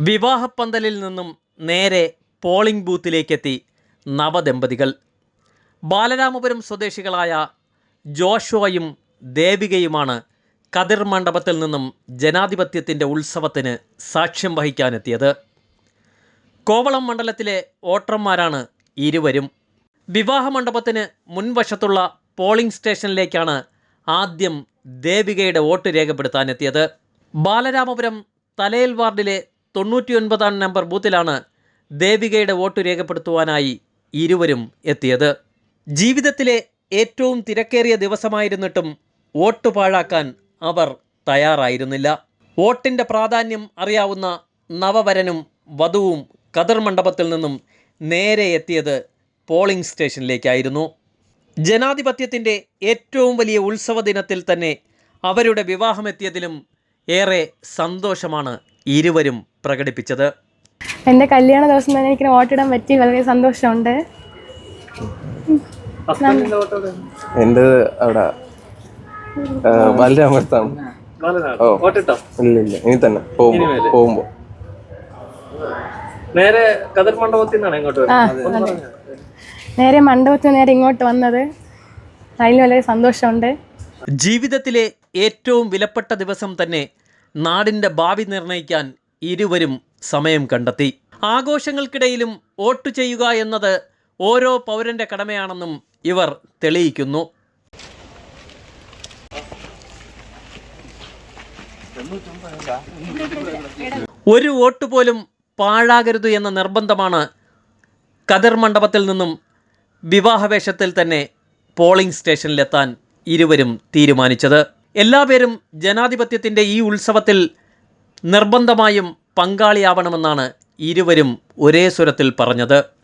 വിവാഹപ്പന്തലിൽ നിന്നും നേരെ പോളിംഗ് ബൂത്തിലേക്കെത്തി നവദമ്പതികൾ. ബാലരാമപുരം സ്വദേശികളായ ജോഷുവയും ദേവികയുമാണ് കതിർ മണ്ഡപത്തിൽ നിന്നും ജനാധിപത്യത്തിൻ്റെ ഉത്സവത്തിന് സാക്ഷ്യം വഹിക്കാനെത്തിയത്. കോവളം മണ്ഡലത്തിലെ വോട്ടർമാരാണ് ഇരുവരും. വിവാഹ മണ്ഡപത്തിന് മുൻവശത്തുള്ള പോളിംഗ് സ്റ്റേഷനിലേക്കാണ് ആദ്യം ദേവികയുടെ വോട്ട് രേഖപ്പെടുത്താനെത്തിയത്. ബാലരാമപുരം തലയിൽ വാർഡിലെ 99 നമ്പർ ബൂത്തിലാണ് ദേവികയുടെ വോട്ട് രേഖപ്പെടുത്തുവാനായി ഇരുവരും എത്തിയത്. ജീവിതത്തിലെ ഏറ്റവും തിരക്കേറിയ ദിവസമായിരുന്നിട്ടും വോട്ട് പാഴാക്കാൻ അവർ തയ്യാറായിരുന്നില്ല. വോട്ടിൻ്റെ പ്രാധാന്യം അറിയാവുന്ന നവവരനും വധുവും കതിർ മണ്ഡപത്തിൽ നിന്നും നേരെ എത്തിയത് പോളിംഗ് സ്റ്റേഷനിലേക്കായിരുന്നു. ജനാധിപത്യത്തിൻ്റെ ഏറ്റവും വലിയ ഉത്സവ ദിനത്തിൽ തന്നെ അവരുടെ വിവാഹമെത്തിയതിലും ഏറെ സന്തോഷമാണ് ഇരുവരും പ്രകടിപ്പിച്ചത്. എൻ്റെ കല്യാണ ദിവസം തന്നെ എനിക്ക് വോട്ടിടാൻ പറ്റി, വളരെ സന്തോഷമുണ്ട്. എൻ്റെ അവിടെ ബാലരാമപുരത്താണ്. ഇല്ല ഇനി തന്നെ പോകുമ്പോ നേരെ കതിർ മണ്ഡപത്തിൽ നിന്നാണ് നേരെ മണ്ഡപത്തിൽ നേരെ ഇങ്ങോട്ട് വന്നത്. അതിൽ വളരെ സന്തോഷമുണ്ട്. ജീവിതത്തിലെ ഏറ്റവും വിലപ്പെട്ട ദിവസം തന്നെ നാടിൻ്റെ ഭാവി നിർണ്ണയിക്കാൻ ഇരുവരും സമയം കണ്ടെത്തി. ആഘോഷങ്ങൾക്കിടയിലും വോട്ട് ചെയ്യുക എന്നത് ഓരോ പൗരൻ്റെ കടമയാണെന്നും ഇവർ തെളിയിക്കുന്നു. ഒരു വോട്ട് പോലും പാഴാകരുത് എന്ന നിർബന്ധമാണ് കതിർ മണ്ഡപത്തിൽ നിന്നും വിവാഹവേഷത്തിൽ തന്നെ പോളിംഗ് സ്റ്റേഷനിലെത്താൻ ഇരുവരും തീരുമാനിച്ചത്. എല്ലാവരും ജനാധിപത്യത്തിൻ്റെ ഈ ഉത്സവത്തിൽ നിർബന്ധമായും പങ്കാളിയാവണമെന്നാണ് ഇരുവരും ഒരേ സ്വരത്തിൽ പറഞ്ഞത്.